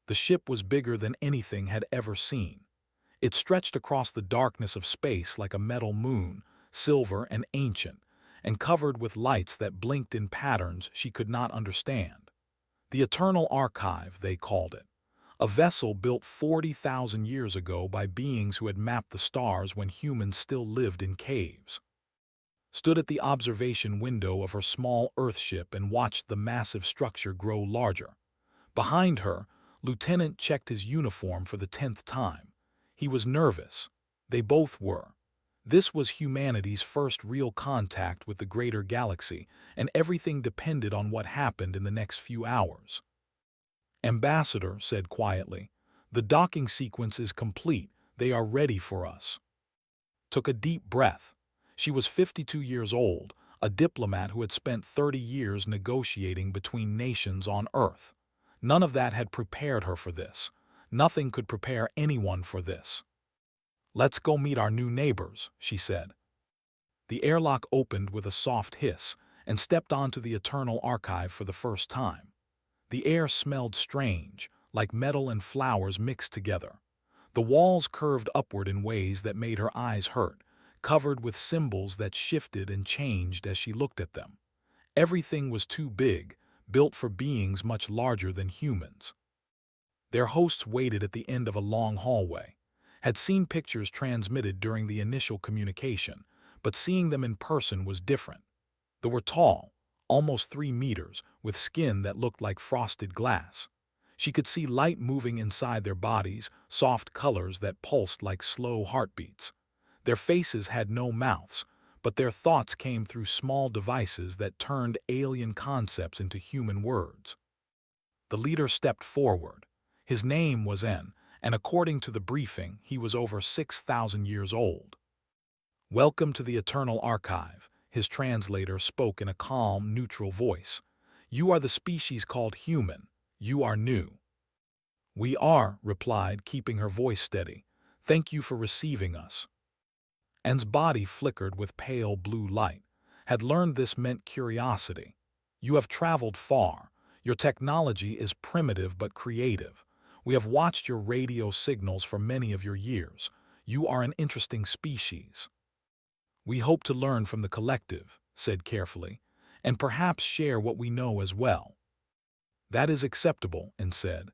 The ship was bigger than anything had ever seen. It stretched across the darkness of space like a metal moon, silver and ancient, and covered with lights that blinked in patterns she could not understand. The Eternal Archive, they called it. A vessel built 40,000 years ago by beings who had mapped the stars when humans still lived in caves. Stood at the observation window of her small Earthship and watched the massive structure grow larger. Behind her, Lieutenant checked his uniform for the 10th time. He was nervous. They both were. This was humanity's first real contact with the greater galaxy, and everything depended on what happened in the next few hours. Ambassador said quietly, "The docking sequence is complete. They are ready for us." Took a deep breath. She was 52 years old, a diplomat who had spent 30 years negotiating between nations on Earth. None of that had prepared her for this. Nothing could prepare anyone for this. "Let's go meet our new neighbors," she said. The airlock opened with a soft hiss and stepped onto the Eternal Archive for the first time. The air smelled strange, like metal and flowers mixed together. The walls curved upward in ways that made her eyes hurt, covered with symbols that shifted and changed as she looked at them. Everything was too big, built for beings much larger than humans. Their hosts waited at the end of a long hallway, had seen pictures transmitted during the initial communication, but seeing them in person was different. They were tall, almost 3 meters, with skin that looked like frosted glass. She could see light moving inside their bodies, soft colors that pulsed like slow heartbeats. Their faces had no mouths, but their thoughts came through small devices that turned alien concepts into human words. The leader stepped forward. His name was N, and according to the briefing, he was over 6,000 years old. "Welcome to the Eternal Archive," his translator spoke in a calm, neutral voice. "You are the species called human. You are new." "We are," replied, keeping her voice steady. "Thank you for receiving us." N's body flickered with pale blue light. Had learned this meant curiosity. "You have traveled far. Your technology is primitive but creative. We have watched your radio signals for many of your years. You are an interesting species. We hope to learn from the collective," said carefully, "and perhaps share what we know as well." "That is acceptable," N said.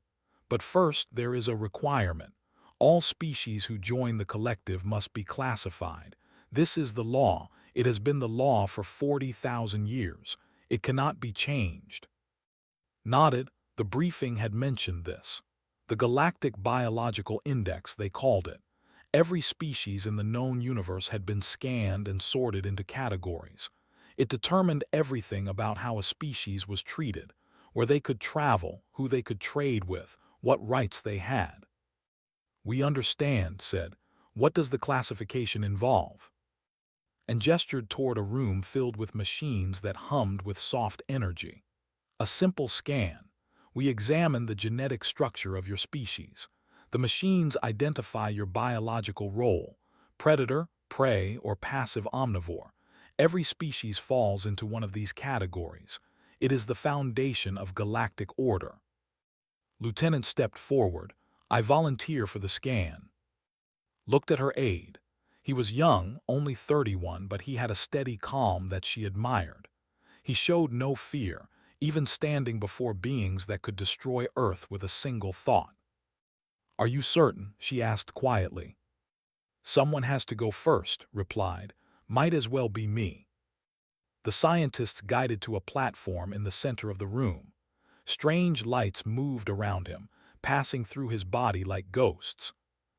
"But first there is a requirement. All species who join the collective must be classified. This is the law. It has been the law for 40,000 years. It cannot be changed." Nodded. The briefing had mentioned this. The Galactic Biological Index, they called it. Every species in the known universe had been scanned and sorted into categories. It determined everything about how a species was treated, where they could travel, who they could trade with, what rights they had. "We understand," said. "What does the classification involve?" And gestured toward a room filled with machines that hummed with soft energy. "A simple scan. We examine the genetic structure of your species. The machines identify your biological role, predator, prey, or passive omnivore. Every species falls into one of these categories. It is the foundation of galactic order." Lieutenant stepped forward. "I volunteer for the scan." Looked at her aide. He was young, only 31, but he had a steady calm that she admired. He showed no fear, even standing before beings that could destroy Earth with a single thought. "Are you certain?" she asked quietly. "Someone has to go first," replied. "Might as well be me." The scientists guided to a platform in the center of the room. Strange lights moved around him, passing through his body like ghosts.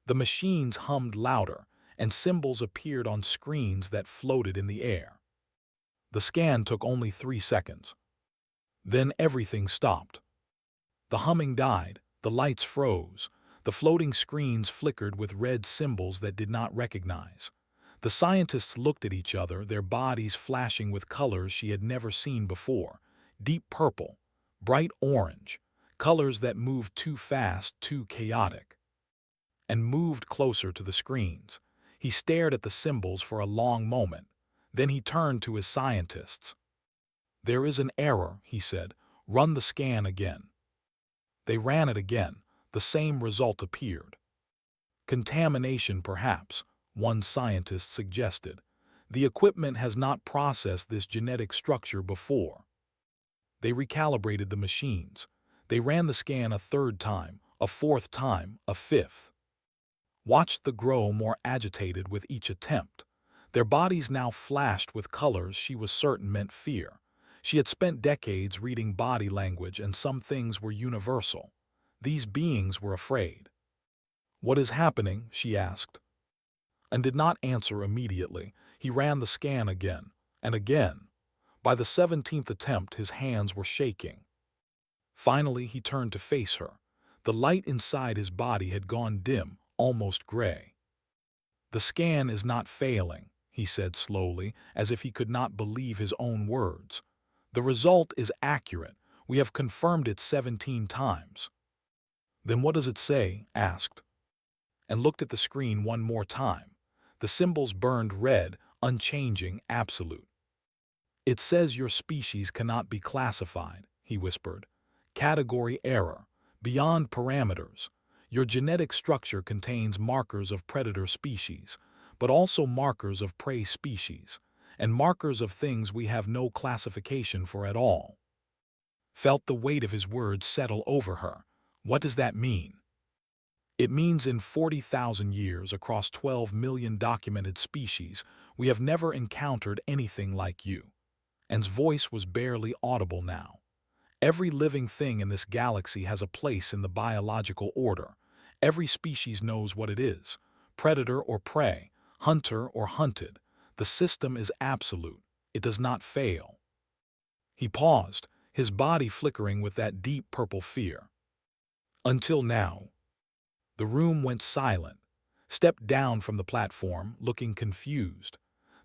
The machines hummed louder, and symbols appeared on screens that floated in the air. The scan took only 3 seconds. Then everything stopped. The humming died, the lights froze, the floating screens flickered with red symbols that did not recognize. The scientists looked at each other, their bodies flashing with colors she had never seen before. Deep purple, bright orange, colors that moved too fast, too chaotic. And moved closer to the screens. He stared at the symbols for a long moment. Then he turned to his scientists. "There is an error," he said. "Run the scan again." They ran it again. the same result appeared. Contamination, perhaps, one scientist suggested. The equipment has not processed this genetic structure before. They recalibrated the machines. They ran the scan a third time, a fourth time, a fifth. Watched the grow more agitated with each attempt. Their bodies now flashed with colors she was certain meant fear. She had spent decades reading body language, and some things were universal. These beings were afraid. "What is happening?" she asked. And did not answer immediately. He ran the scan again, and again. By the 17th attempt, his hands were shaking. Finally, he turned to face her. The light inside his body had gone dim, almost gray. "The scan is not failing," he said slowly, as if he could not believe his own words. "The result is accurate. We have confirmed it 17 times. "Then what does it say?" asked, and looked at the screen one more time. The symbols burned red, unchanging, absolute. "It says your species cannot be classified," he whispered. "Category error. Beyond parameters. Your genetic structure contains markers of predator species, but also markers of prey species, and markers of things we have no classification for at all." Felt the weight of his words settle over her. "What does that mean?" "It means in 40,000 years across 12 million documented species, we have never encountered anything like you." Anne's voice was barely audible now. "Every living thing in this galaxy has a place in the biological order. Every species knows what it is, predator or prey, hunter or hunted. The system is absolute. It does not fail." He paused, his body flickering with that deep purple fear. "Until now." The room went silent. Stepped down from the platform, looking confused.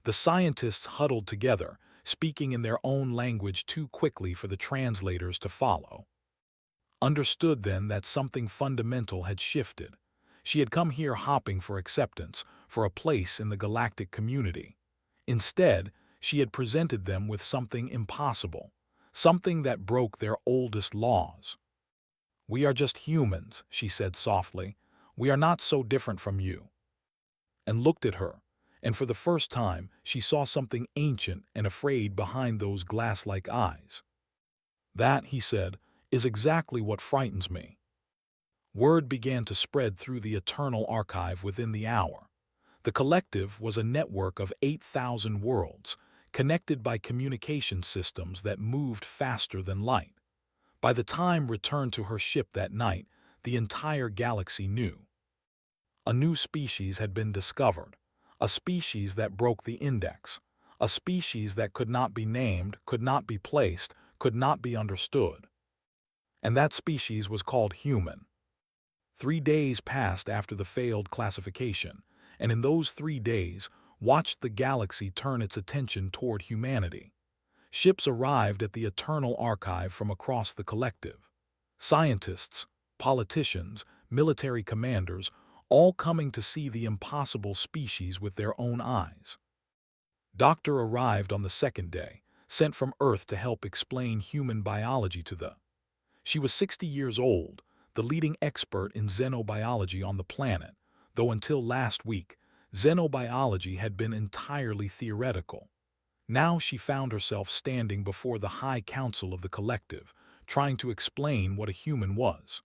The scientists huddled together, speaking in their own language too quickly for the translators to follow. Understood then that something fundamental had shifted. She had come here hopping for acceptance, for a place in the galactic community. Instead, she had presented them with something impossible, something that broke their oldest laws. "We are just humans," she said softly. "We are not so different from you." And looked at her, and for the first time she saw something ancient and afraid behind those glass-like eyes. "That," he said, "is exactly what frightens me." Word began to spread through the eternal archive within the hour. The collective was a network of 8,000 worlds, connected by communication systems that moved faster than light. By the time returned to her ship that night, the entire galaxy knew. A new species had been discovered, a species that broke the index, a species that could not be named, could not be placed, could not be understood. And that species was called human. 3 days passed after the failed classification, and in those 3 days, watched the galaxy turn its attention toward humanity. Ships arrived at the eternal archive from across the collective. Scientists, politicians, military commanders, all coming to see the impossible species with their own eyes. Doctor arrived on the 2nd day, sent from Earth to help explain human biology to the. She was 60 years old, the leading expert in xenobiology on the planet, though until last week, xenobiology had been entirely theoretical. Now she found herself standing before the High Council of the Collective, trying to explain what a human was.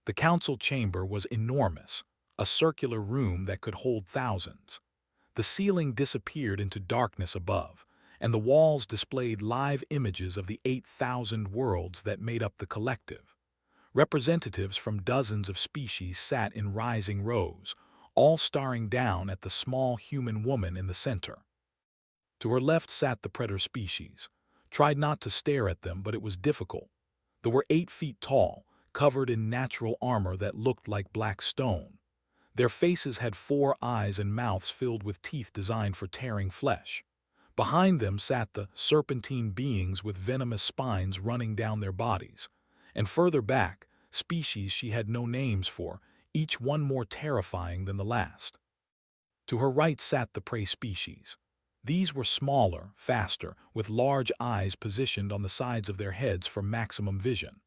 The council chamber was enormous, a circular room that could hold thousands. The ceiling disappeared into darkness above, and the walls displayed live images of the 8,000 worlds that made up the collective. Representatives from dozens of species sat in rising rows, all staring down at the small human woman in the center. To her left sat the predator species. Tried not to stare at them, but it was difficult. They were 8 feet tall, covered in natural armor that looked like black stone. Their faces had 4 eyes and mouths filled with teeth designed for tearing flesh. Behind them sat the serpentine beings with venomous spines running down their bodies. And further back, species she had no names for, each one more terrifying than the last. To her right sat the prey species. These were smaller, faster, with large eyes positioned on the sides of their heads for maximum vision.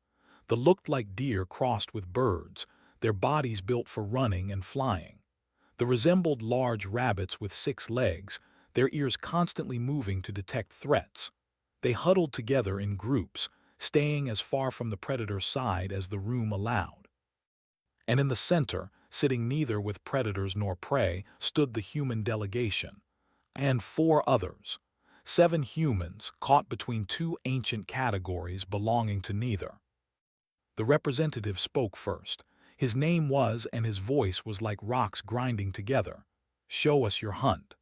The looked like deer crossed with birds, their bodies built for running and flying. The resembled large rabbits with 6 legs, their ears constantly moving to detect threats. They huddled together in groups, staying as far from the predator's side as the room allowed. And in the center, sitting neither with predators nor prey, stood the human delegation, and 4 others. 7 humans caught between 2 ancient categories belonging to neither. The representative spoke first. His name was, and his voice was like rocks grinding together. "Show us your hunt."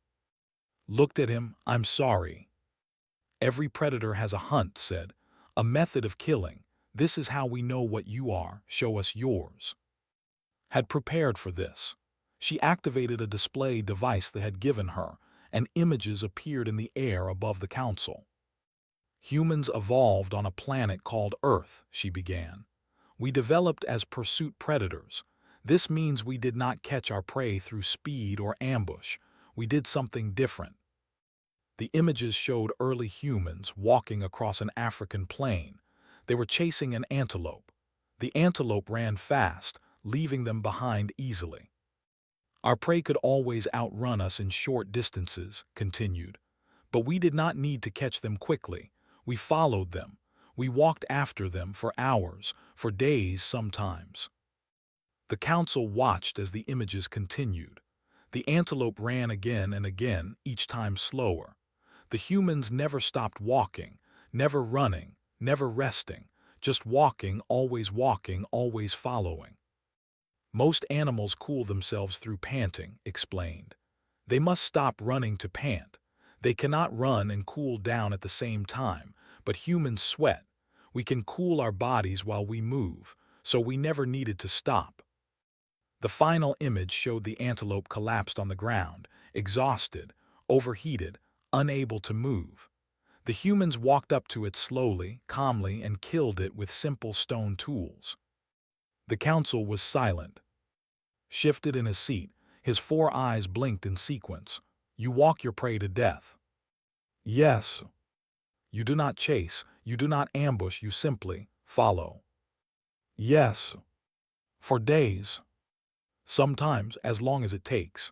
Looked at him. "I'm sorry. Every predator has a hunt," said. "A method of killing. This is how we know what you are. Show us yours." Had prepared for this. She activated a display device they had given her, and images appeared in the air above the council. "Humans evolved on a planet called Earth," she began. "We developed as pursuit predators. This means we did not catch our prey through speed or ambush. We did something different." The images showed early humans walking across an African plain. They were chasing an antelope. The antelope ran fast, leaving them behind easily. "Our prey could always outrun us in short distances," continued. "But we did not need to catch them quickly. We followed them. We walked after them for hours, for days sometimes." The council watched as the images continued. The antelope ran again and again, each time slower. The humans never stopped walking, never running, never resting, just walking, always following. "Most animals cool themselves through panting," explained. "They must stop running to pant. They cannot run and cool down at the same time, but humans sweat. We can cool our bodies while we move, so we never needed to stop." The final image showed the antelope collapsed on the ground, exhausted, overheated, unable to move. The humans walked up to it slowly, calmly, and killed it with simple stone tools. The council was silent. Shifted in his seat, his 4 eyes blinked in sequence. "You walk your prey to death." "Yes." "You do not chase, you do not ambush, you simply follow." "Yes." "For days. Sometimes as long as it takes."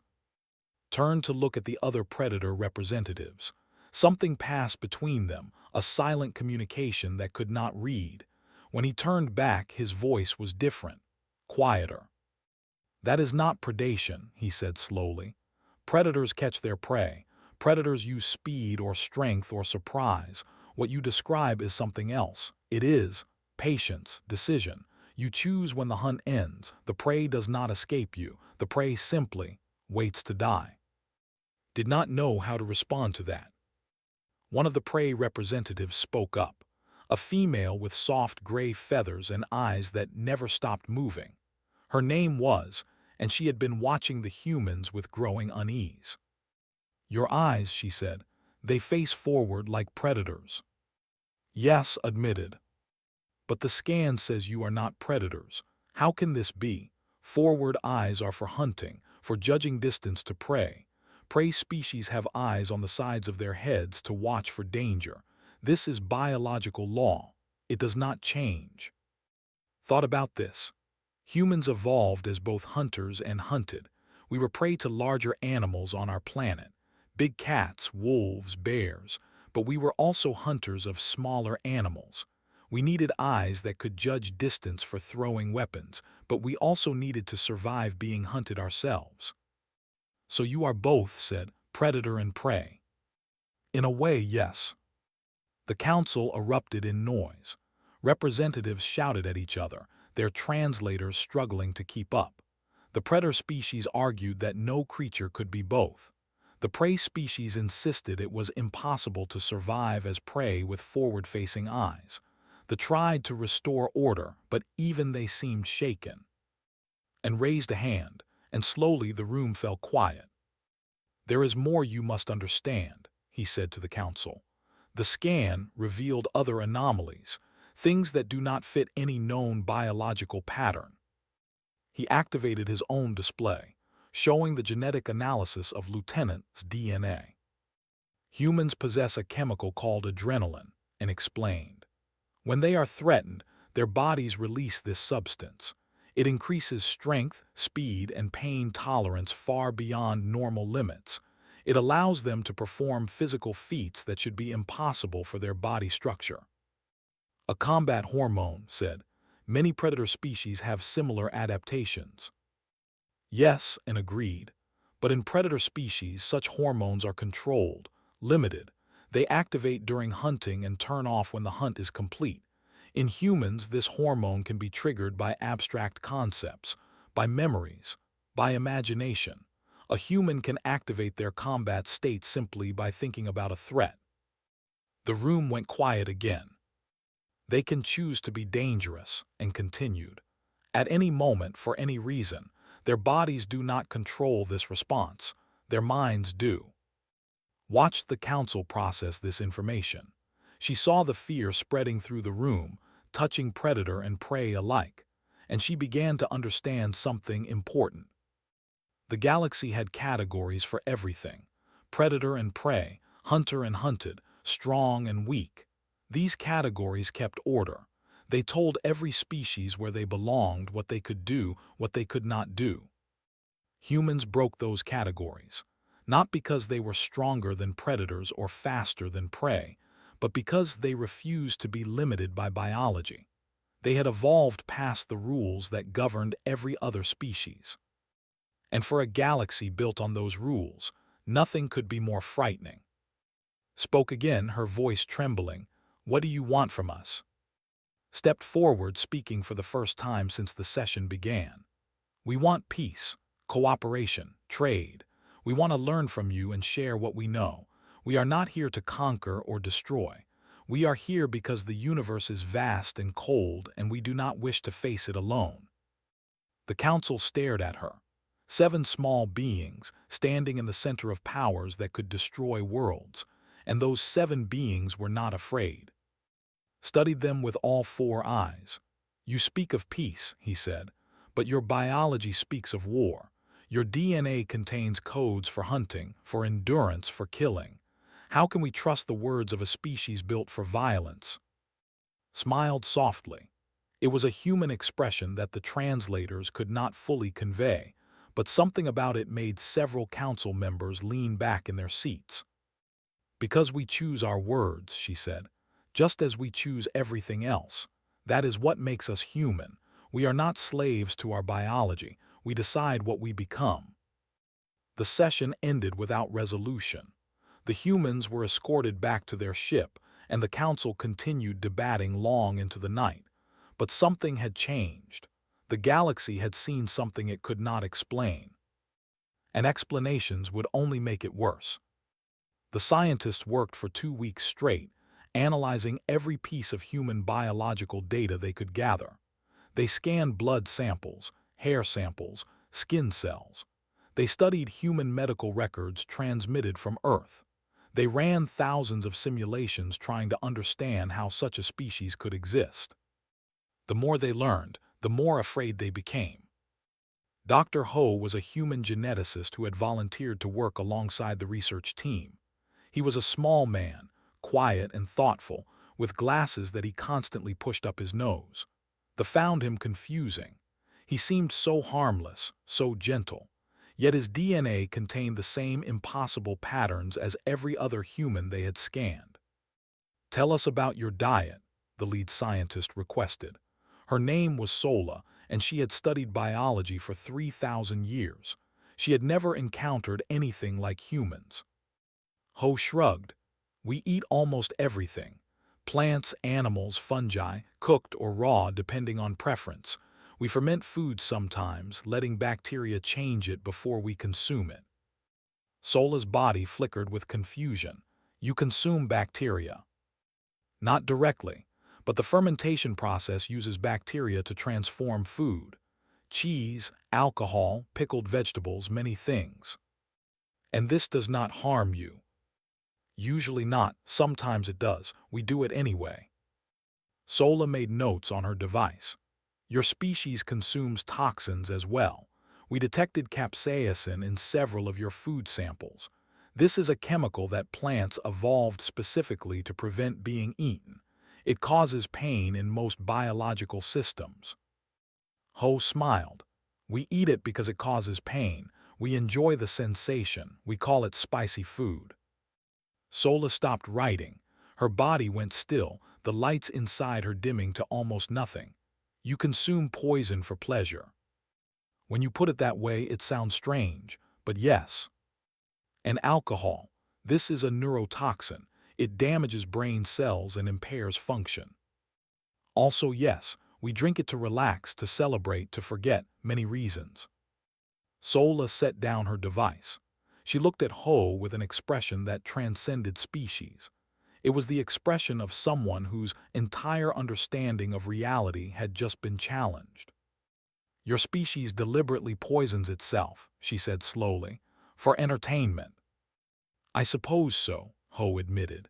Turned to look at the other predator representatives. Something passed between them, a silent communication that could not read. When he turned back, his voice was different, quieter. "That is not predation," he said slowly. "Predators catch their prey. Predators use speed or strength or surprise. What you describe is something else. It is patience, decision. You choose when the hunt ends. The prey does not escape you. The prey simply waits to die." Did not know how to respond to that. One of the prey representatives spoke up, a female with soft gray feathers and eyes that never stopped moving. Her name was, and she had been watching the humans with growing unease. "Your eyes," she said, "they face forward like predators." "Yes," admitted. "But the scan says you are not predators. How can this be? Forward eyes are for hunting, for judging distance to prey. Prey species have eyes on the sides of their heads to watch for danger. This is biological law. It does not change." Thought about this. Humans evolved as both hunters and hunted. We were prey to larger animals on our planet, big cats, wolves, bears, but we were also hunters of smaller animals. We needed eyes that could judge distance for throwing weapons, but we also needed to survive being hunted ourselves. "So you are both," said, "predator and prey." "In a way, yes." The council erupted in noise. Representatives shouted at each other, their translators struggling to keep up. The predator species argued that no creature could be both. The prey species insisted it was impossible to survive as prey with forward-facing eyes. They tried to restore order, but even they seemed shaken. And raised a hand, and slowly the room fell quiet. "There is more you must understand," he said to the council. "The scan revealed other anomalies, things that do not fit any known biological pattern." He activated his own display, showing the genetic analysis of Lieutenant's DNA. "Humans possess a chemical called adrenaline," and explained. "When they are threatened, their bodies release this substance. It increases strength, speed, and pain tolerance far beyond normal limits. It allows them to perform physical feats that should be impossible for their body structure. A combat hormone said, many predator species have similar adaptations. Yes, and agreed. But in predator species, such hormones are controlled, limited. They activate during hunting and turn off when the hunt is complete. In humans, this hormone can be triggered by abstract concepts, by memories, by imagination. A human can activate their combat state simply by thinking about a threat. The room went quiet again. They can choose to be dangerous, and continued. At any moment, for any reason, their bodies do not control this response. Their minds do. Watched the council process this information. She saw the fear spreading through the room, touching predator and prey alike, and she began to understand something important. The galaxy had categories for everything: predator and prey, hunter and hunted, strong and weak. These categories kept order. They told every species where they belonged, what they could do, what they could not do. Humans broke those categories, not because they were stronger than predators or faster than prey, but because they refused to be limited by biology. They had evolved past the rules that governed every other species. And for a galaxy built on those rules, nothing could be more frightening. Spoke again, her voice trembling. What do you want from us? Stepped forward, speaking for the first time since the session began. We want peace, cooperation, trade. We want to learn from you and share what we know. We are not here to conquer or destroy. We are here because the universe is vast and cold, and we do not wish to face it alone. The council stared at her. 7 small beings, standing in the center of powers that could destroy worlds, and those 7 beings were not afraid. Studied them with all 4 eyes. You speak of peace, he said, but your biology speaks of war. Your DNA contains codes for hunting, for endurance, for killing. How can we trust the words of a species built for violence? Smiled softly. It was a human expression that the translators could not fully convey, but something about it made several council members lean back in their seats. Because we choose our words, she said, just as we choose everything else. That is what makes us human. We are not slaves to our biology. We decide what we become. The session ended without resolution. The humans were escorted back to their ship, and the council continued debating long into the night. But something had changed. The galaxy had seen something it could not explain. And explanations would only make it worse. The scientists worked for 2 weeks straight, analyzing every piece of human biological data they could gather. They scanned blood samples, hair samples, skin cells. They studied human medical records transmitted from Earth. They ran thousands of simulations trying to understand how such a species could exist. The more they learned, the more afraid they became. Dr. Ho was a human geneticist who had volunteered to work alongside the research team. He was a small man, quiet and thoughtful, with glasses that he constantly pushed up his nose. They found him confusing. He seemed so harmless, so gentle, yet his DNA contained the same impossible patterns as every other human they had scanned. Tell us about your diet, the lead scientist requested. Her name was Sola, and she had studied biology for 3,000 years. She had never encountered anything like humans. Ho shrugged. We eat almost everything. Plants, animals, fungi, cooked or raw depending on preference. We ferment food sometimes, letting bacteria change it before we consume it. Sola's body flickered with confusion. You consume bacteria. Not directly, but the fermentation process uses bacteria to transform food. Cheese, alcohol, pickled vegetables, many things. And this does not harm you. Usually not, sometimes it does. We do it anyway. Sola made notes on her device. Your species consumes toxins as well. We detected capsaicin in several of your food samples. This is a chemical that plants evolved specifically to prevent being eaten. It causes pain in most biological systems. Ho smiled. We eat it because it causes pain. We enjoy the sensation. We call it spicy food. Sola stopped writing. Her body went still, the lights inside her dimming to almost nothing. You consume poison for pleasure. When you put it that way, it sounds strange, but yes. And alcohol. This is a neurotoxin. It damages brain cells and impairs function. Also, yes, we drink it to relax, to celebrate, to forget, many reasons. Sola set down her device. She looked at Ho with an expression that transcended species. It was the expression of someone whose entire understanding of reality had just been challenged. Your species deliberately poisons itself, she said slowly, for entertainment. I suppose so, Ho admitted.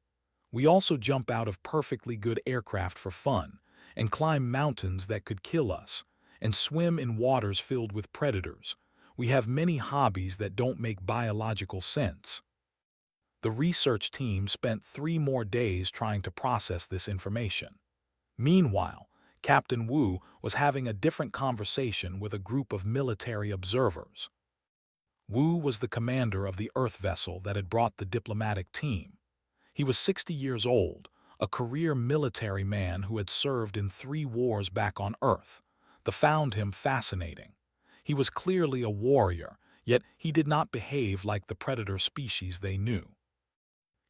We also jump out of perfectly good aircraft for fun, and climb mountains that could kill us, and swim in waters filled with predators. We have many hobbies that don't make biological sense. The research team spent 3 more days trying to process this information. Meanwhile, Captain Wu was having a different conversation with a group of military observers. Wu was the commander of the Earth vessel that had brought the diplomatic team. He was 60 years old, a career military man who had served in 3 wars back on Earth. They found him fascinating. He was clearly a warrior, yet he did not behave like the predator species they knew.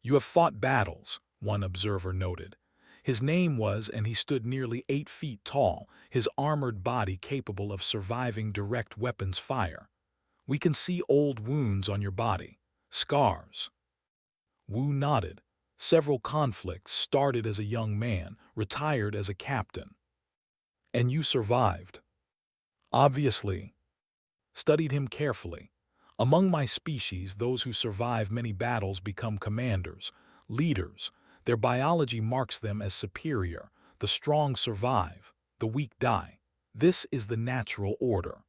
You have fought battles, one observer noted. His name was, and he stood nearly 8 feet tall, his armored body capable of surviving direct weapons fire. We can see old wounds on your body, scars. Wu nodded. Several conflicts, started as a young man, retired as a captain. And you survived. Obviously. Studied him carefully. Among my species, those who survive many battles become commanders, leaders. Their biology marks them as superior. The strong survive, the weak die. This is the natural order.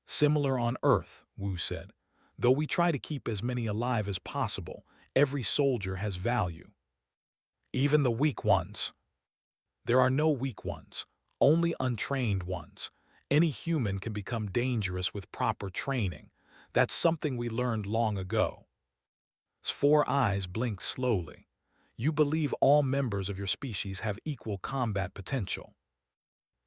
Similar on Earth, Wu said. Though we try to keep as many alive as possible, every soldier has value. Even the weak ones. There are no weak ones, only untrained ones. Any human can become dangerous with proper training. That's something we learned long ago. His 4 eyes blinked slowly. You believe all members of your species have equal combat potential.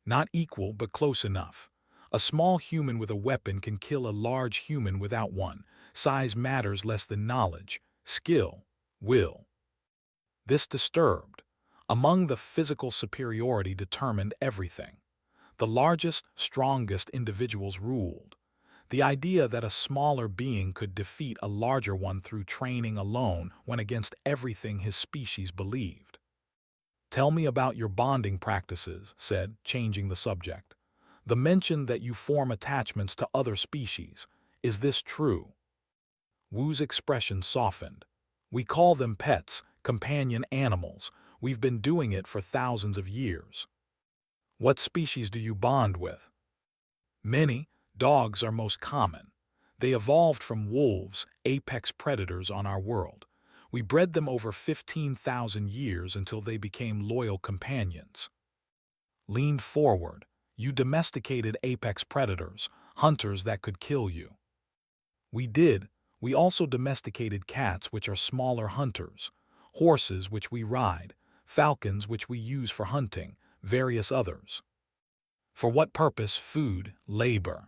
Not equal, but close enough. A small human with a weapon can kill a large human without one. Size matters less than knowledge, skill, will. This disturbed. Among the physical superiority determined everything. The largest, strongest individuals ruled. The idea that a smaller being could defeat a larger one through training alone went against everything his species believed. Tell me about your bonding practices, said, changing the subject. The mention that you form attachments to other species. Is this true? Wu's expression softened. We call them pets, companion animals. We've been doing it for thousands of years. What species do you bond with? Many. Dogs are most common. They evolved from wolves, apex predators on our world. We bred them over 15,000 years until they became loyal companions. Leaned forward. You domesticated apex predators, hunters that could kill you. We did. We also domesticated cats, which are smaller hunters, horses, which we ride, falcons, which we use for hunting, various others. For what purpose? Food, labor.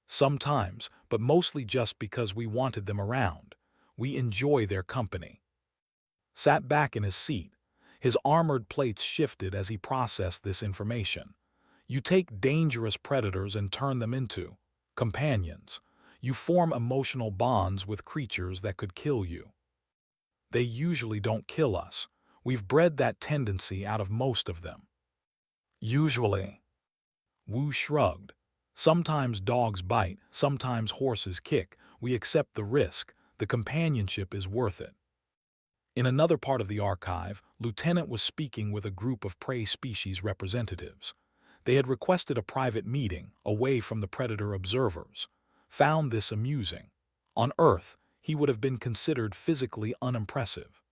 Sometimes, but mostly just because we wanted them around. We enjoy their company. Sat back in his seat. His armored plates shifted as he processed this information. You take dangerous predators and turn them into companions. You form emotional bonds with creatures that could kill you. They usually don't kill us. We've bred that tendency out of most of them. Usually. Wu shrugged. Sometimes dogs bite, sometimes horses kick. We accept the risk. The companionship is worth it. In another part of the archive, Lieutenant was speaking with a group of prey species representatives. They had requested a private meeting, away from the predator observers. Found this amusing. On Earth, he would have been considered physically unimpressive.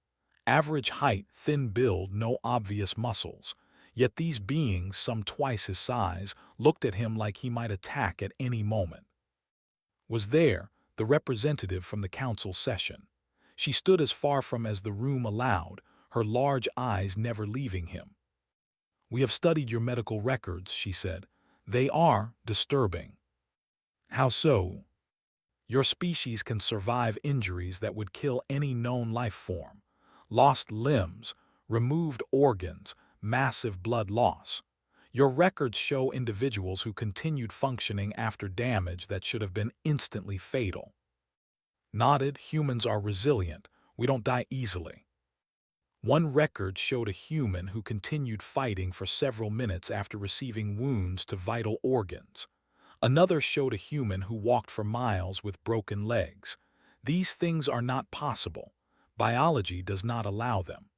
Average height, thin build, no obvious muscles. Yet these beings, some twice his size, looked at him like he might attack at any moment. Was there, the representative from the council session. She stood as far from as the room allowed, her large eyes never leaving him. "We have studied your medical records," she said. "They are disturbing." "How so?" "Your species can survive injuries that would kill any known life form. Lost limbs, removed organs, massive blood loss. Your records show individuals who continued functioning after damage that should have been instantly fatal." Nodded, "Humans are resilient. We don't die easily." One record showed a human who continued fighting for several minutes after receiving wounds to vital organs. Another showed a human who walked for miles with broken legs. These things are not possible. Biology does not allow them.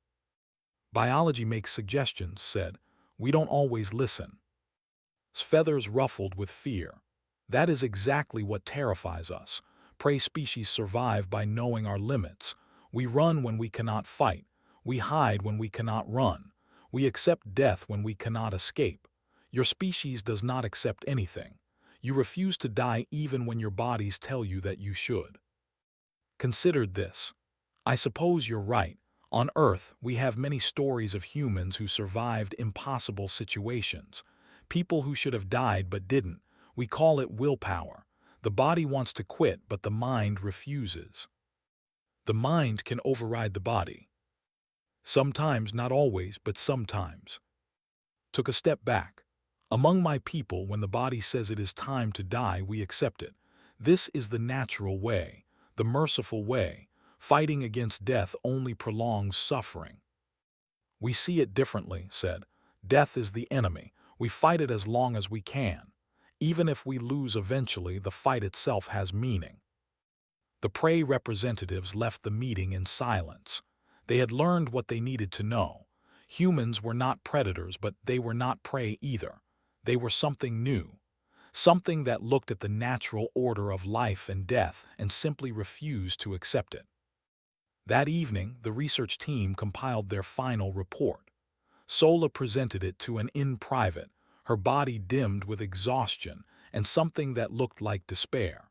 "Biology makes suggestions," said. "We don't always listen." Feathers ruffled with fear. "That is exactly what terrifies us. Prey species survive by knowing our limits. We run when we cannot fight. We hide when we cannot run. We accept death when we cannot escape. Your species does not accept anything. You refuse to die even when your bodies tell you that you should." Considered this. "I suppose you're right. On Earth, we have many stories of humans who survived impossible situations. People who should have died but didn't. We call it willpower. The body wants to quit, but the mind refuses." "The mind can override the body." "Sometimes, not always, but sometimes." Took a step back. "Among my people, when the body says it is time to die, we accept it. This is the natural way, the merciful way. Fighting against death only prolongs suffering." "We see it differently," said. "Death is the enemy. We fight it as long as we can. Even if we lose eventually, the fight itself has meaning." The prey representatives left the meeting in silence. They had learned what they needed to know. Humans were not predators, but they were not prey either. They were something new. Something that looked at the natural order of life and death and simply refused to accept it. That evening, the research team compiled their final report. Sola presented it to an in private, her body dimmed with exhaustion and something that looked like despair.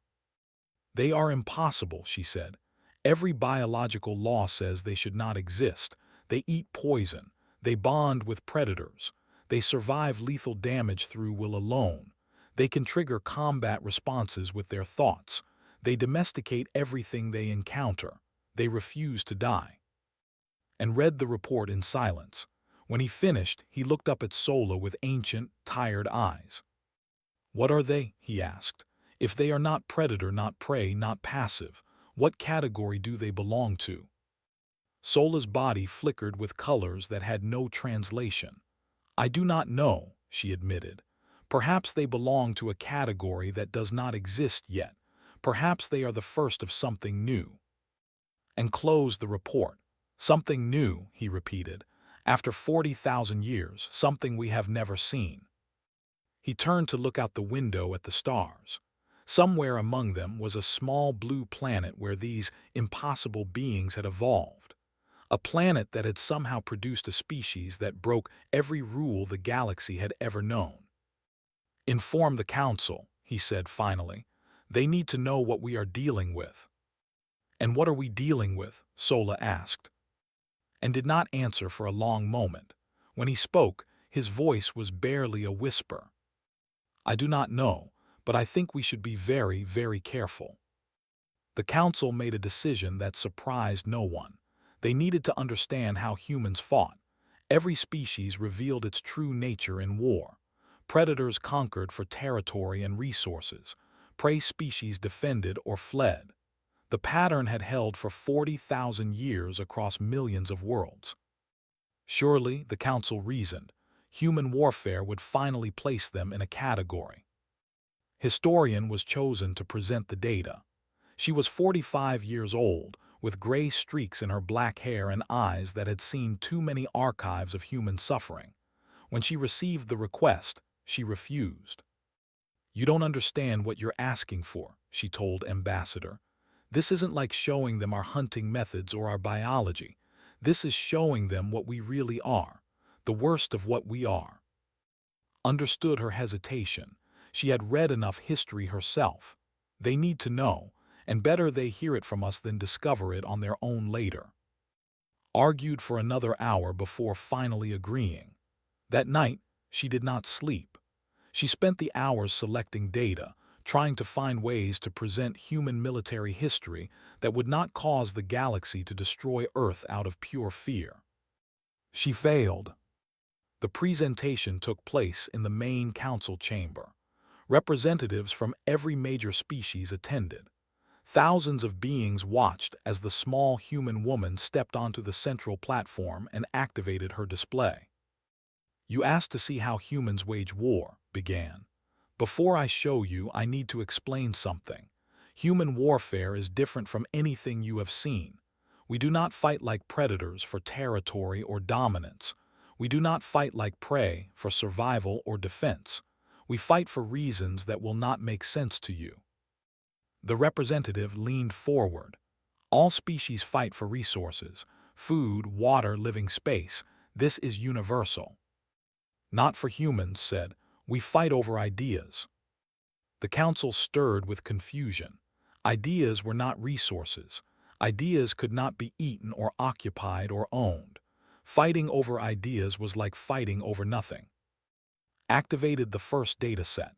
"They are impossible," she said. "Every biological law says they should not exist. They eat poison. They bond with predators. They survive lethal damage through will alone. They can trigger combat responses with their thoughts. They domesticate everything they encounter. They refuse to die." And read the report in silence. When he finished, he looked up at Sola with ancient, tired eyes. "What are they?" he asked. "If they are not predator, not prey, not passive, what category do they belong to?" Sola's body flickered with colors that had no translation. "I do not know," she admitted. "Perhaps they belong to a category that does not exist yet. Perhaps they are the first of something new." And closed the report. "Something new," he repeated. "After 40,000 years, something we have never seen." He turned to look out the window at the stars. Somewhere among them was a small blue planet where these impossible beings had evolved. A planet that had somehow produced a species that broke every rule the galaxy had ever known. "Inform the Council," he said finally. "They need to know what we are dealing with." "And what are we dealing with?" Sola asked. And did not answer for a long moment. When he spoke, his voice was barely a whisper. "I do not know, but I think we should be very, very careful." The council made a decision that surprised no one. They needed to understand how humans fought. Every species revealed its true nature in war. Predators conquered for territory and resources. Prey species defended or fled. The pattern had held for 40,000 years across millions of worlds. Surely, the council reasoned, human warfare would finally place them in a category. Historian was chosen to present the data. She was 45 years old, with gray streaks in her black hair and eyes that had seen too many archives of human suffering. When she received the request, she refused. "You don't understand what you're asking for," she told Ambassador. "This isn't like showing them our hunting methods or our biology. This is showing them what we really are, the worst of what we are. Understood her hesitation. She had read enough history herself. They need to know, and better they hear it from us than discover it on their own later. Argued for another hour before finally agreeing. That night, she did not sleep. She spent the hours selecting data, trying to find ways to present human military history that would not cause the galaxy to destroy Earth out of pure fear. She failed. The presentation took place in the main council chamber. Representatives from every major species attended. Thousands of beings watched as the small human woman stepped onto the central platform and activated her display. "You asked to see how humans wage war," began. "Before I show you, I need to explain something. Human warfare is different from anything you have seen. We do not fight like predators for territory or dominance. We do not fight like prey for survival or defense. We fight for reasons that will not make sense to you." The representative leaned forward. "All species fight for resources, food, water, living space. This is universal." "Not for humans," said. "We fight over ideas." The council stirred with confusion. Ideas were not resources. Ideas could not be eaten or occupied or owned. Fighting over ideas was like fighting over nothing. Activated the first data set.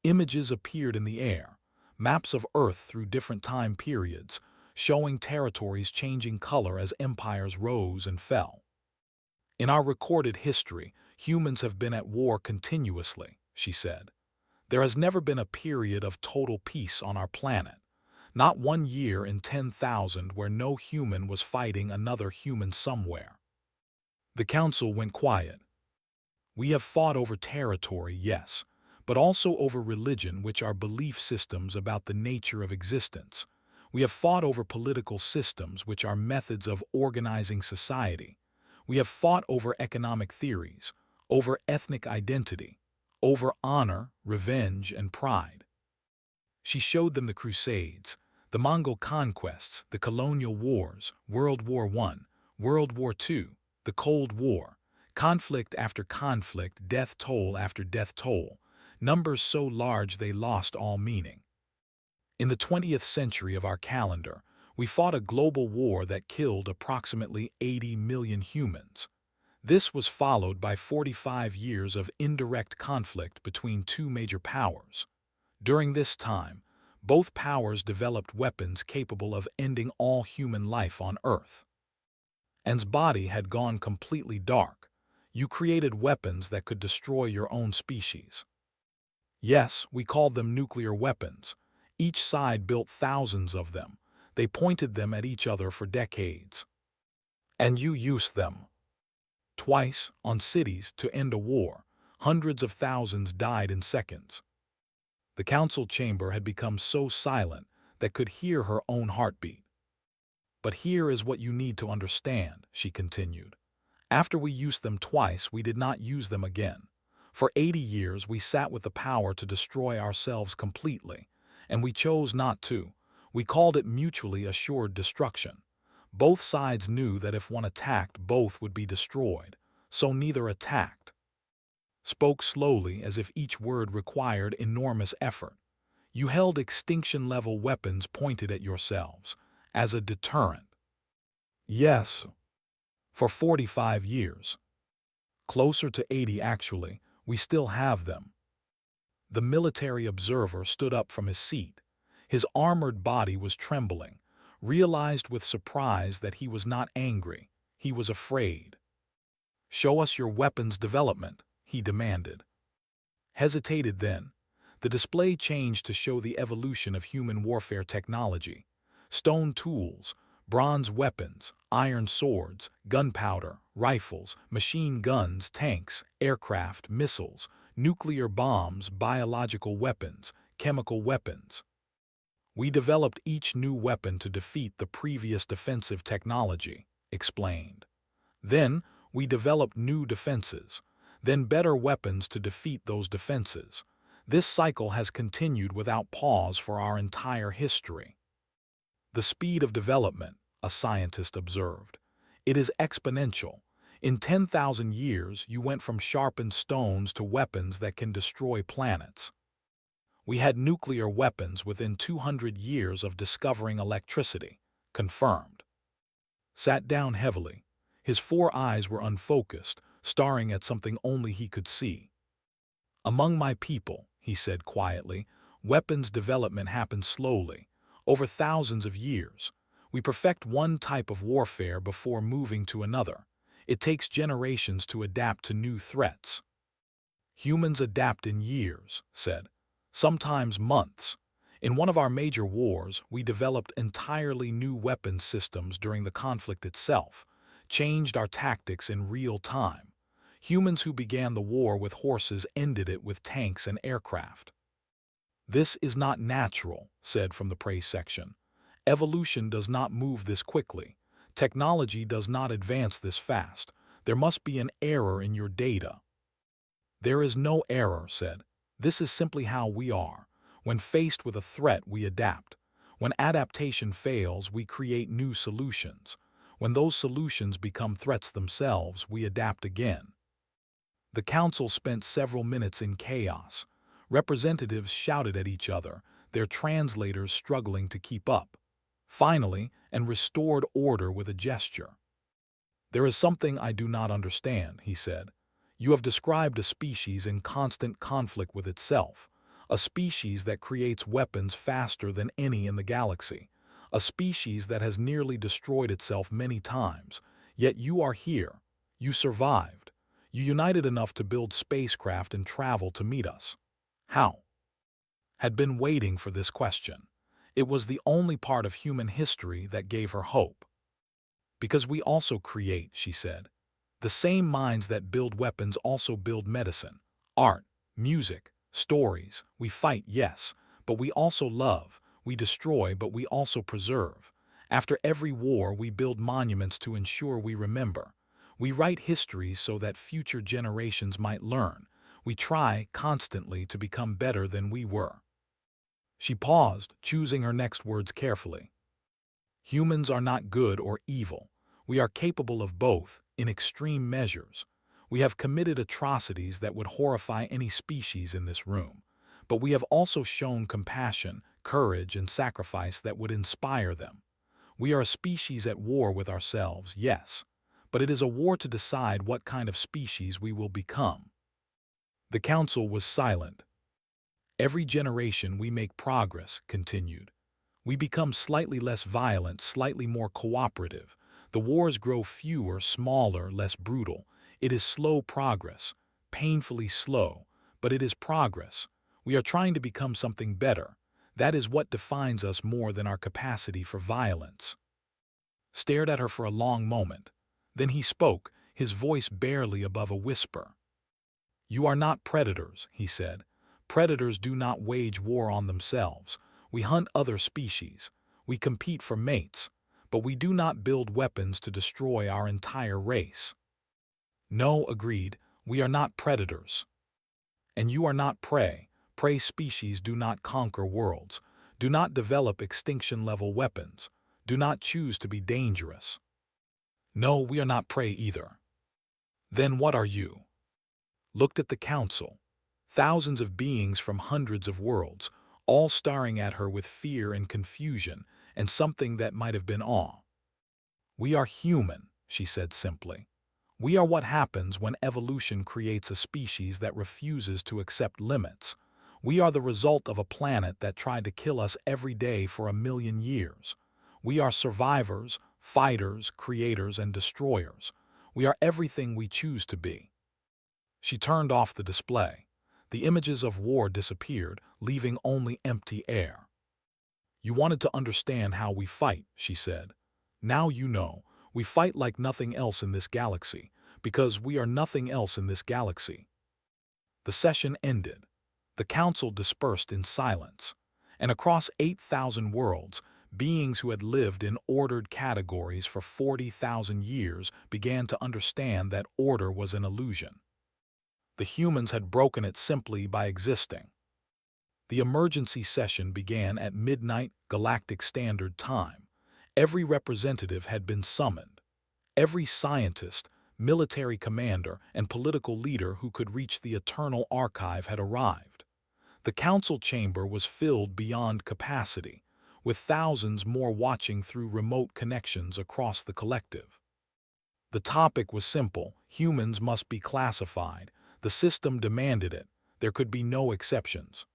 Images appeared in the air, maps of Earth through different time periods, showing territories changing color as empires rose and fell. "In our recorded history, humans have been at war continuously," she said. "There has never been a period of total peace on our planet. Not 1 year in 10,000 where no human was fighting another human somewhere." The council went quiet. "We have fought over territory, yes, but also over religion, which are belief systems about the nature of existence. We have fought over political systems, which are methods of organizing society. We have fought over economic theories, over ethnic identity, over honor, revenge, and pride." She showed them the Crusades, the Mongol conquests, the colonial wars, World War I, World War II, the Cold War, conflict after conflict, death toll after death toll, numbers so large they lost all meaning. "In the 20th century of our calendar, we fought a global war that killed approximately 80 million humans. This was followed by 45 years of indirect conflict between two major powers. During this time, both powers developed weapons capable of ending all human life on Earth. Anne's body had gone completely dark. You created weapons that could destroy your own species. Yes, we called them nuclear weapons. Each side built thousands of them. They pointed them at each other for decades. And you used them. Twice, on cities, to end a war. Hundreds of thousands died in seconds." The council chamber had become so silent that could hear her own heartbeat. "But here is what you need to understand," she continued. "After we used them twice, we did not use them again. For 80 years, we sat with the power to destroy ourselves completely, and we chose not to. We called it mutually assured destruction. Both sides knew that if one attacked, both would be destroyed, so neither attacked." Spoke slowly as if each word required enormous effort. "You held extinction-level weapons pointed at yourselves, as a deterrent." "Yes. For 45 years. Closer to 80 actually, we still have them." The military observer stood up from his seat. His armored body was trembling, realized with surprise that he was not angry, he was afraid. "Show us your weapons development," he demanded. Hesitated then. The display changed to show the evolution of human warfare technology. Stone tools, bronze weapons, iron swords, gunpowder, rifles, machine guns, tanks, aircraft, missiles, nuclear bombs, biological weapons, chemical weapons. "We developed each new weapon to defeat the previous defensive technology," explained. "Then we developed new defenses, then better weapons to defeat those defenses. This cycle has continued without pause for our entire history." "The speed of development," a scientist observed. It is exponential. In 10,000 years, you went from sharpened stones to weapons that can destroy planets. We had nuclear weapons within 200 years of discovering electricity. Confirmed. Sat down heavily. His 4 eyes were unfocused, staring at something only he could see. Among my people, he said quietly, weapons development happens slowly, over thousands of years. We perfect one type of warfare before moving to another. It takes generations to adapt to new threats. Humans adapt in years, said. Sometimes months. In one of our major wars, we developed entirely new weapons systems during the conflict itself, changed our tactics in real time. Humans who began the war with horses ended it with tanks and aircraft. This is not natural, said from the praise section. Evolution does not move this quickly. Technology does not advance this fast. There must be an error in your data. There is no error, said. This is simply how we are. When faced with a threat, we adapt. When adaptation fails, we create new solutions. When those solutions become threats themselves, we adapt again. The council spent several minutes in chaos. Representatives shouted at each other, their translators struggling to keep up. Finally, and restored order with a gesture. There is something I do not understand, he said. You have described a species in constant conflict with itself, a species that creates weapons faster than any in the galaxy, a species that has nearly destroyed itself many times, yet you are here. You survived. You united enough to build spacecraft and travel to meet us. How? Had been waiting for this question. It was the only part of human history that gave her hope. Because we also create, she said. The same minds that build weapons also build medicine, art, music, stories. We fight, yes, but we also love. We destroy, but we also preserve. After every war, we build monuments to ensure we remember. We write histories so that future generations might learn. We try constantly to become better than we were. She paused, choosing her next words carefully. Humans are not good or evil. We are capable of both, in extreme measures. We have committed atrocities that would horrify any species in this room. But we have also shown compassion, courage, and sacrifice that would inspire them. We are a species at war with ourselves, yes. But it is a war to decide what kind of species we will become. The council was silent. Every generation we make progress, continued. We become slightly less violent, slightly more cooperative. The wars grow fewer, smaller, less brutal. It is slow progress, painfully slow, but it is progress. We are trying to become something better. That is what defines us more than our capacity for violence. Stared at her for a long moment. Then he spoke, his voice barely above a whisper. You are not predators, he said. Predators do not wage war on themselves. We hunt other species. We compete for mates. But we do not build weapons to destroy our entire race. No, agreed, we are not predators. And you are not prey. Prey species do not conquer worlds, do not develop extinction-level weapons, do not choose to be dangerous. No, we are not prey either. Then what are you? Looked at the council. Thousands of beings from hundreds of worlds, all staring at her with fear and confusion and something that might have been awe. We are human, she said simply. We are what happens when evolution creates a species that refuses to accept limits. We are the result of a planet that tried to kill us every day for 1,000,000 years. We are survivors, fighters, creators, and destroyers. We are everything we choose to be. She turned off the display. The images of war disappeared, leaving only empty air. You wanted to understand how we fight, she said. Now you know. We fight like nothing else in this galaxy, because we are nothing else in this galaxy. The session ended. The council dispersed in silence. And across 8,000 worlds, beings who had lived in ordered categories for 40,000 years began to understand that order was an illusion. The humans had broken it simply by existing. The emergency session began at midnight Galactic Standard Time. Every representative had been summoned. Every scientist, military commander, and political leader who could reach the eternal archive had arrived. The council chamber was filled beyond capacity, with thousands more watching through remote connections across the collective. The topic was simple: humans must be classified. The system demanded it. There could be no exceptions.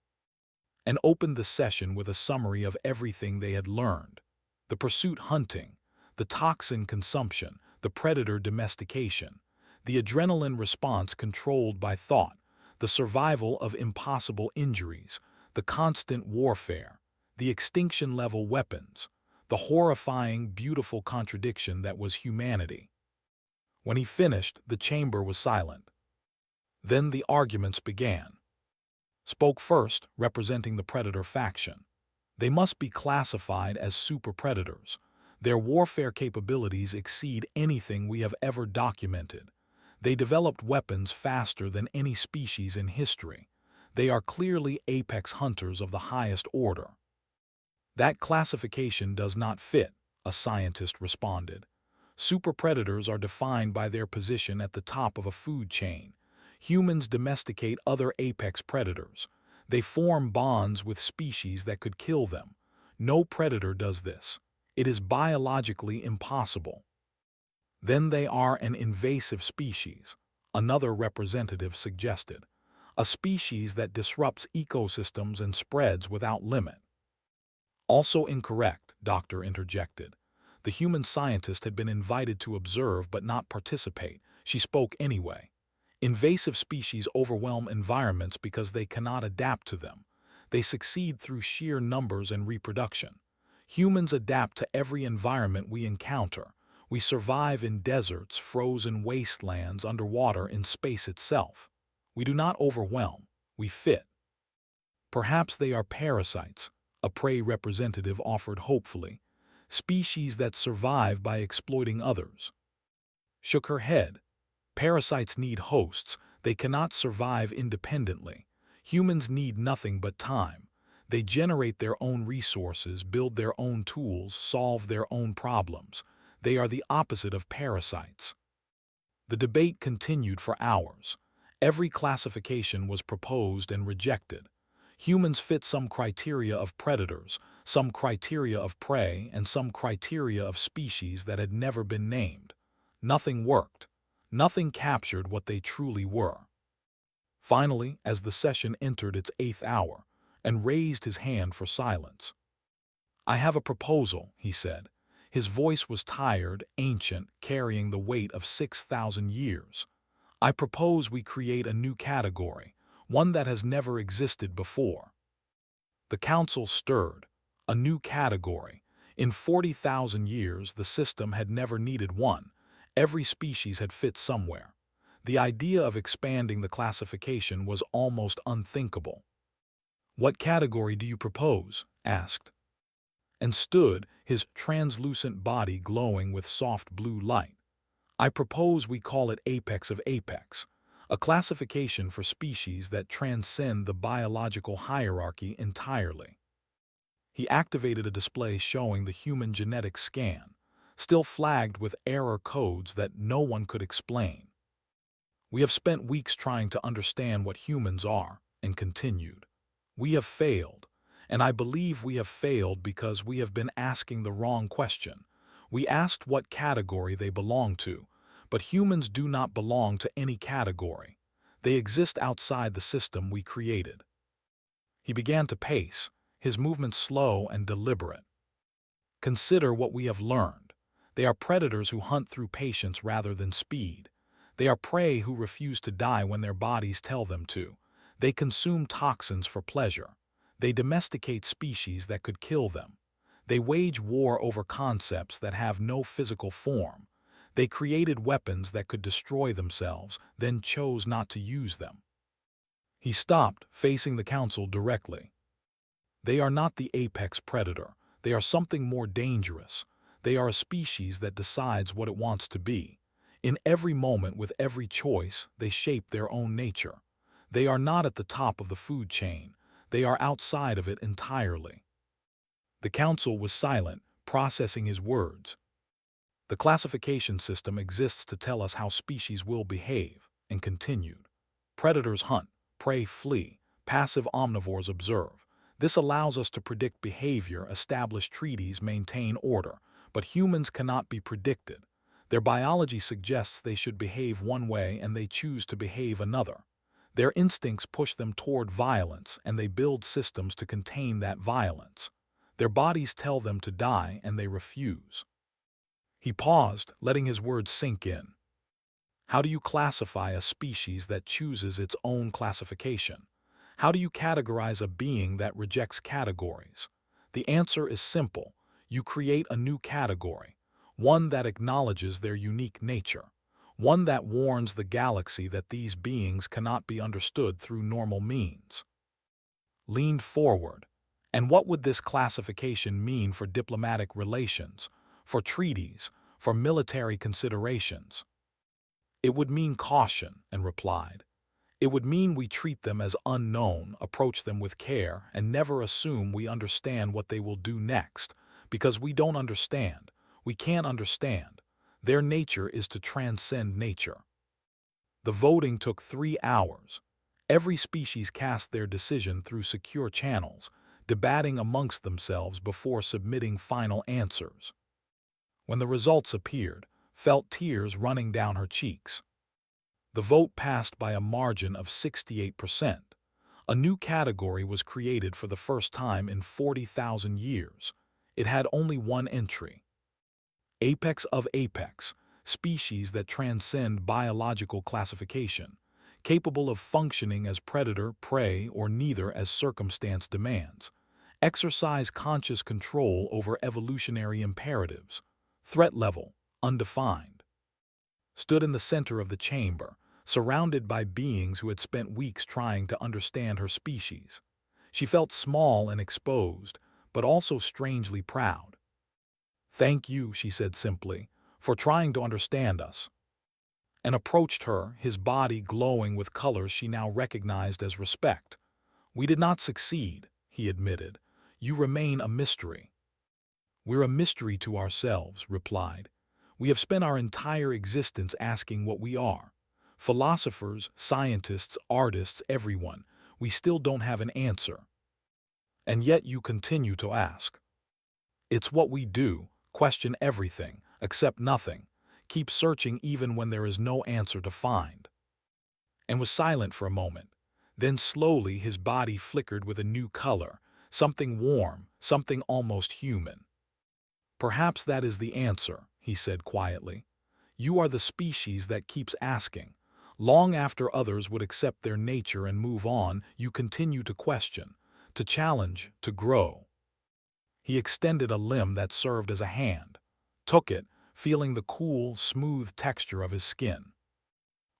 And opened the session with a summary of everything they had learned: the pursuit hunting, the toxin consumption, the predator domestication, the adrenaline response controlled by thought, the survival of impossible injuries, the constant warfare, the extinction-level weapons, the horrifying, beautiful contradiction that was humanity. When he finished, the chamber was silent. Then the arguments began. Spoke first, representing the predator faction. They must be classified as super predators. Their warfare capabilities exceed anything we have ever documented. They developed weapons faster than any species in history. They are clearly apex hunters of the highest order. That classification does not fit, a scientist responded. Super predators are defined by their position at the top of a food chain. Humans domesticate other apex predators. They form bonds with species that could kill them. No predator does this. It is biologically impossible. Then they are an invasive species, another representative suggested. A species that disrupts ecosystems and spreads without limit. Also incorrect, Doctor interjected. The human scientist had been invited to observe but not participate. She spoke anyway. Invasive species overwhelm environments because they cannot adapt to them. They succeed through sheer numbers and reproduction. Humans adapt to every environment we encounter. We survive in deserts, frozen wastelands, underwater, in space itself. We do not overwhelm, we fit. Perhaps they are parasites, a prey representative offered hopefully. Species that survive by exploiting others. Shook her head. Parasites need hosts. They cannot survive independently. Humans need nothing but time. They generate their own resources, build their own tools, solve their own problems. They are the opposite of parasites. The debate continued for hours. Every classification was proposed and rejected. Humans fit some criteria of predators, some criteria of prey, and some criteria of species that had never been named. Nothing worked. Nothing captured what they truly were. Finally, as the session entered its 8th hour, and raised his hand for silence. "I have a proposal," he said. His voice was tired, ancient, carrying the weight of 6,000 years. "I propose we create a new category, one that has never existed before." The council stirred. A new category. In 40,000 years, the system had never needed one. Every species had fit somewhere. The idea of expanding the classification was almost unthinkable. "What category do you propose?" asked. And stood, his translucent body glowing with soft blue light. "I propose we call it Apex of Apex, a classification for species that transcend the biological hierarchy entirely." He activated a display showing the human genetic scan, still flagged with error codes that no one could explain. "We have spent weeks trying to understand what humans are," and continued. "We have failed, and I believe we have failed because we have been asking the wrong question. We asked what category they belong to, but humans do not belong to any category. They exist outside the system we created." He began to pace, his movements slow and deliberate. "Consider what we have learned. They are predators who hunt through patience rather than speed. They are prey who refuse to die when their bodies tell them to. They consume toxins for pleasure. They domesticate species that could kill them. They wage war over concepts that have no physical form. They created weapons that could destroy themselves, then chose not to use them." He stopped, facing the council directly. "They are not the apex predator. They are something more dangerous. They are a species that decides what it wants to be. In every moment, with every choice, they shape their own nature. They are not at the top of the food chain. They are outside of it entirely." The council was silent, processing his words. The classification system exists to tell us how species will behave, and continued. Predators hunt, prey flee, passive omnivores observe. This allows us to predict behavior, establish treaties, maintain order, but humans cannot be predicted. Their biology suggests they should behave one way and they choose to behave another. Their instincts push them toward violence and they build systems to contain that violence. Their bodies tell them to die and they refuse. He paused, letting his words sink in. How do you classify a species that chooses its own classification? How do you categorize a being that rejects categories? The answer is simple. You create a new category, one that acknowledges their unique nature, one that warns the galaxy that these beings cannot be understood through normal means. Leaned forward. And what would this classification mean for diplomatic relations, for treaties, for military considerations? It would mean caution, and replied. It would mean we treat them as unknown, approach them with care, and never assume we understand what they will do next, because we don't understand. We can't understand. Their nature is to transcend nature. The voting took 3 hours. Every species cast their decision through secure channels, debating amongst themselves before submitting final answers. When the results appeared, felt tears running down her cheeks. The vote passed by a margin of 68%. A new category was created for the first time in 40,000 years. It had only one entry. Apex of apex, species that transcend biological classification, capable of functioning as predator, prey, or neither as circumstance demands, exercise conscious control over evolutionary imperatives, threat level, undefined. Stood in the center of the chamber, surrounded by beings who had spent weeks trying to understand her species. She felt small and exposed, but also strangely proud. "Thank you," she said simply, "for trying to understand us." And approached her, his body glowing with colors she now recognized as respect. "We did not succeed," he admitted. "You remain a mystery." "We're a mystery to ourselves," replied. "We have spent our entire existence asking what we are. Philosophers, scientists, artists, everyone, we still don't have an answer. And yet you continue to ask. It's what we do, question everything, accept nothing, keep searching even when there is no answer to find." And was silent for a moment. Then slowly his body flickered with a new color, something warm, something almost human. "Perhaps that is the answer," he said quietly. "You are the species that keeps asking. Long after others would accept their nature and move on, you continue to question, to challenge, to grow." He extended a limb that served as a hand, took it, feeling the cool, smooth texture of his skin.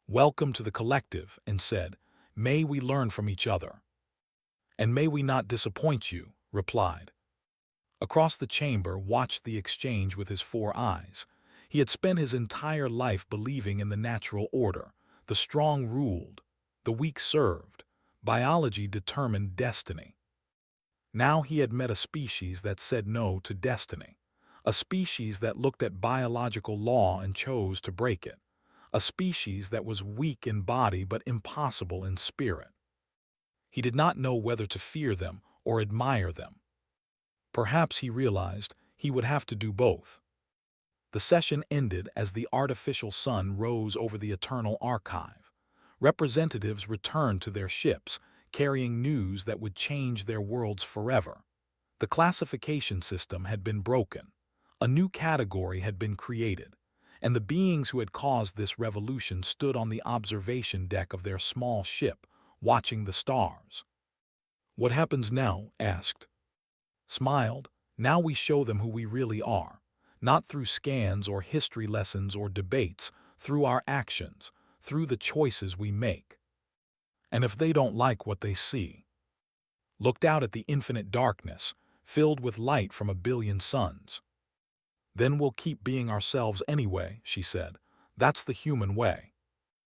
"Welcome to the collective," and said, "May we learn from each other." "And may we not disappoint you," replied. Across the chamber watched the exchange with his 4 eyes. He had spent his entire life believing in the natural order. The strong ruled, the weak served. Biology determined destiny. Now he had met a species that said no to destiny. A species that looked at biological law and chose to break it. A species that was weak in body but impossible in spirit. He did not know whether to fear them or admire them. Perhaps, he realized, he would have to do both. The session ended as the artificial sun rose over the eternal archive. Representatives returned to their ships, carrying news that would change their worlds forever. The classification system had been broken. A new category had been created, and the beings who had caused this revolution stood on the observation deck of their small ship, watching the stars. "What happens now?" asked. Smiled. "Now we show them who we really are. Not through scans or history lessons or debates, through our actions, through the choices we make. And if they don't like what they see," looked out at the infinite darkness, filled with light from a billion suns. "Then we'll keep being ourselves anyway," she said. "That's the human way."